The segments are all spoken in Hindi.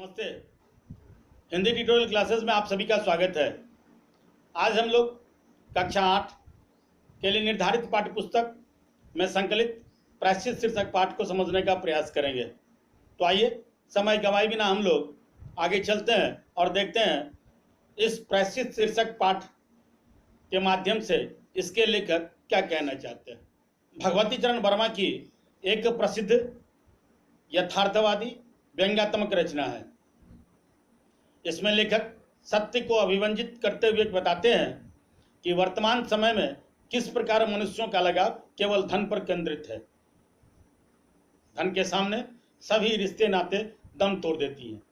नमस्ते। हिंदी ट्यूटोरियल क्लासेस में आप सभी का स्वागत है। आज हम लोग कक्षा 8 के लिए निर्धारित पाठ्य पुस्तक में संकलित प्रायश्चित शीर्षक पाठ को समझने का प्रयास करेंगे। तो आइए समय गंवाए बिना हम लोग आगे चलते हैं और देखते हैं इस प्रायश्चित शीर्षक पाठ के माध्यम से इसके लेखक क्या कहना चाहते हैं। भगवती चरण वर्मा की एक प्रसिद्ध यथार्थवादी व्यंग्यात्मक रचना है। इसमें लेखक सत्य को अभिव्यंजित करते हुए बताते हैं कि वर्तमान समय में किस प्रकार मनुष्यों का लगाव केवल धन पर केंद्रित है। धन के सामने सभी रिश्ते नाते दम तोड़ देती हैं।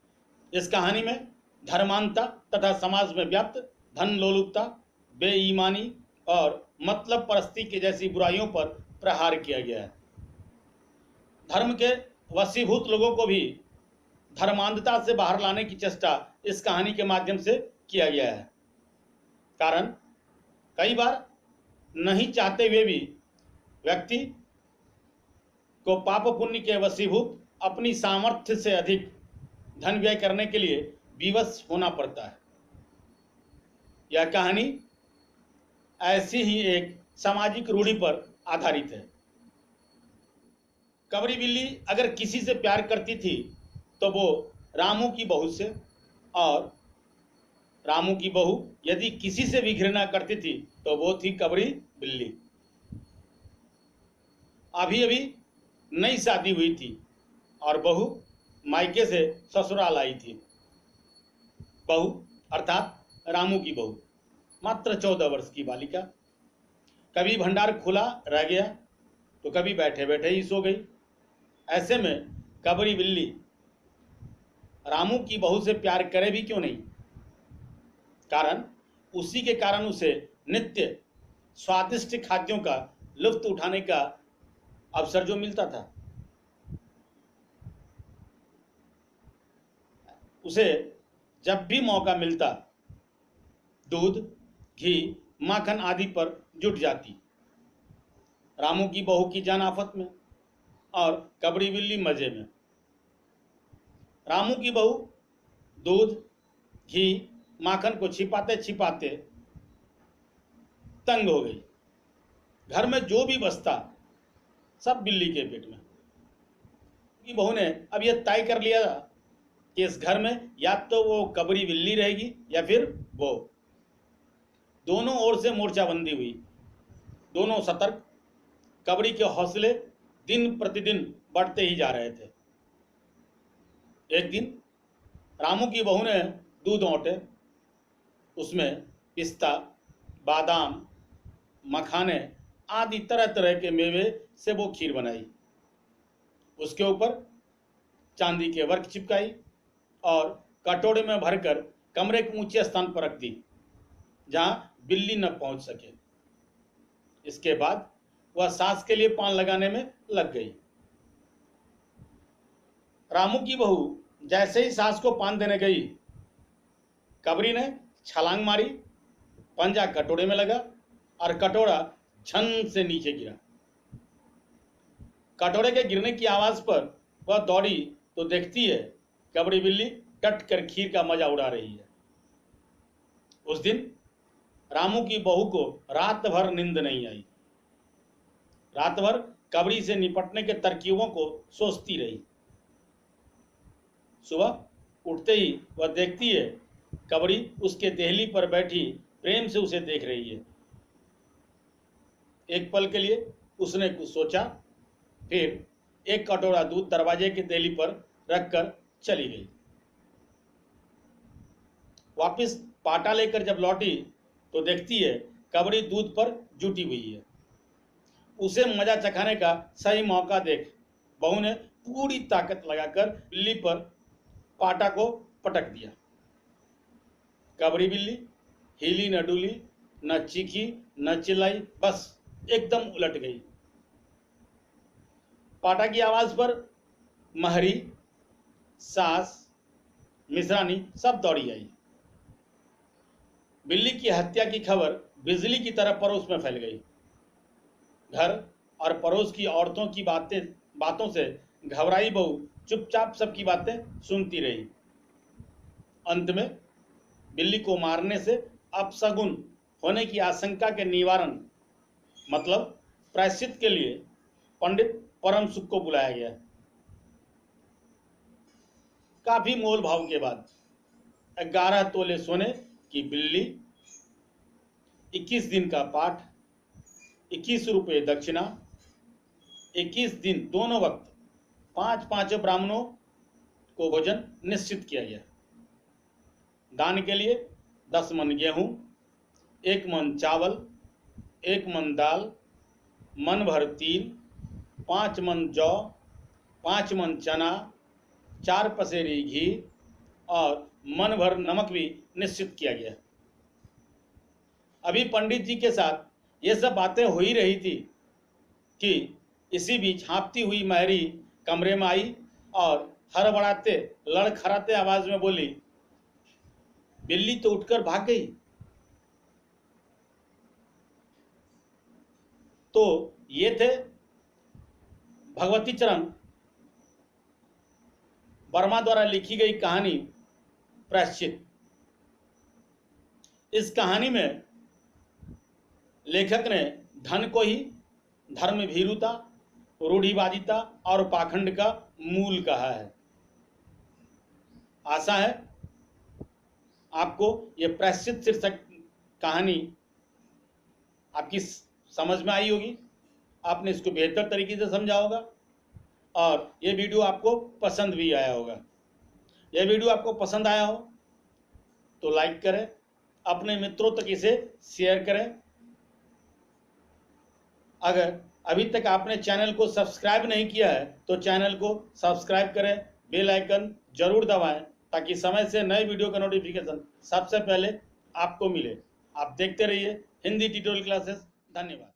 इस कहानी में धर्मांधता तथा समाज में व्याप्त धन लोलुपता, बेईमानी और मतलब परस्ती के जैसी बुराइयों पर प्रहार किया गया है। धर्म के वशीभूत लोगों को भी धर्मांधता से बाहर लाने की चेष्टा इस कहानी के माध्यम से किया गया है। कारण कई बार नहीं चाहते हुए भी व्यक्ति को पाप पुण्य के वशीभूत अपनी सामर्थ्य से अधिक धन व्यय करने के लिए विवश होना पड़ता है। यह कहानी ऐसी ही एक सामाजिक रूढ़ी पर आधारित है। कबरी बिल्ली अगर किसी से प्यार करती थी तो वो रामू की बहू से, और रामू की बहू यदि किसी से भी घृणा करती थी तो वो थी कबरी बिल्ली। अभी अभी नई शादी हुई थी और बहू मायके से ससुराल आई थी। बहू अर्थात रामू की बहू मात्र 14 वर्ष की बालिका। कभी भंडार खुला रह गया तो कभी बैठे बैठे ही सो गई। ऐसे में कबरी बिल्ली रामू की बहू से प्यार करे भी क्यों नहीं। कारण उसी के कारण उसे नित्य स्वादिष्ट खाद्यों का लुत्फ उठाने का अवसर जो मिलता था, उसे जब भी मौका मिलता दूध, घी, माखन आदि पर जुट जाती। रामू की बहू की जान आफत में और कबरी बिल्ली मजे में। रामू की बहू दूध, घी, माखन को छिपाते छिपाते तंग हो गई। घर में जो भी बचता सब बिल्ली के पेट में। की बहू ने अब यह तय कर लिया कि इस घर में या तो वो कबरी बिल्ली रहेगी या फिर वो। दोनों ओर से मोर्चाबंदी हुई। दोनों सतर्क। कबरी के हौसले दिन प्रतिदिन बढ़ते ही जा रहे थे। एक दिन रामू की बहू ने दूध औंटे, उसमें पिस्ता, बादाम, मखाने आदि तरह तरह के मेवे से वो खीर बनाई। उसके ऊपर चांदी के वर्क चिपकाई और कटोरे में भरकर कमरे के ऊंचे स्थान पर रख दी जहां बिल्ली न पहुंच सके। इसके बाद वह सास के लिए पान लगाने में लग गई। रामू की बहू जैसे ही सास को पान देने गई, कबरी ने छलांग मारी, पंजा कटोरे में लगा और कटोरा झन से नीचे गिरा। कटोरे के गिरने की आवाज पर वह दौड़ी तो देखती है कबरी बिल्ली डट कर खीर का मजा उड़ा रही है। उस दिन रामू की बहू को रात भर नींद नहीं आई। रात भर कबरी से निपटने के तरकीबों को सोचती रही। सुबह उठते ही वह देखती है कबरी उसके देहली पर बैठी प्रेम से उसे देख रही है। एक पल के लिए उसने कुछ सोचा, फिर एक कटोरा दूध दरवाजे के देहली पर रखकर चली गई। वापस पाटा लेकर जब लौटी तो देखती है कबरी दूध पर जुटी हुई है। उसे मजा चखाने का सही मौका देख बहू ने पूरी ताकत लगाकर बिल्ली पर पाटा को पटक दिया। कबरी बिल्ली हिली न डुली, न चीखी, न चिल्लाई, बस एकदम उलट गई। पाटा की आवाज पर महरी, सास, मिश्रानी सब दौड़ी आई। बिल्ली की हत्या की खबर बिजली की तरह पड़ोस में फैल गई। घर और पड़ोस की औरतों की बातों से घबराई बहू चुपचाप सबकी बातें सुनती रही। अंत में बिल्ली को मारने से अपशगुन होने की आशंका के निवारण मतलब प्रायश्चित के लिए पंडित परम सुख को बुलाया गया। काफी मोल भाव के बाद 11 तोले सोने की बिल्ली, 21 दिन का पाठ, 21 रुपये दक्षिणा, 21 दिन दोनों वक्त 5 ब्राह्मणों को भोजन निश्चित किया गया। दान के लिए 10 मन गेहूं, 1 मन चावल, 1 मन दाल, मन भर तिल, 5 मन जौ, 5 मन चना, 4 पसेरी घी और मन भर नमक भी निश्चित किया गया। अभी पंडित जी के साथ ये सब बातें हो ही रही थी कि इसी बीच हाँफती हुई मैरी कमरे में आई और हड़बड़ाते लड़खड़ाते आवाज में बोली, बिल्ली तो उठकर भाग गई। तो ये थे भगवती चरण वर्मा द्वारा लिखी गई कहानी प्रायश्चित। इस कहानी में लेखक ने धन को ही धर्म भीरुता, रूढ़िवादिता और पाखंड का मूल कहा है। आशा है आपको ये प्रायश्चित शीर्षक कहानी आपकी समझ में आई होगी, आपने इसको बेहतर तरीके से समझा होगा और ये वीडियो आपको पसंद भी आया होगा। यह वीडियो आपको पसंद आया हो तो लाइक करें, अपने मित्रों तक इसे शेयर करें। अगर अभी तक आपने चैनल को सब्सक्राइब नहीं किया है तो चैनल को सब्सक्राइब करें, बेल आइकन जरूर दबाएं ताकि समय से नए वीडियो का नोटिफिकेशन सबसे पहले आपको मिले। आप देखते रहिए हिंदी ट्यूटोरियल क्लासेस। धन्यवाद।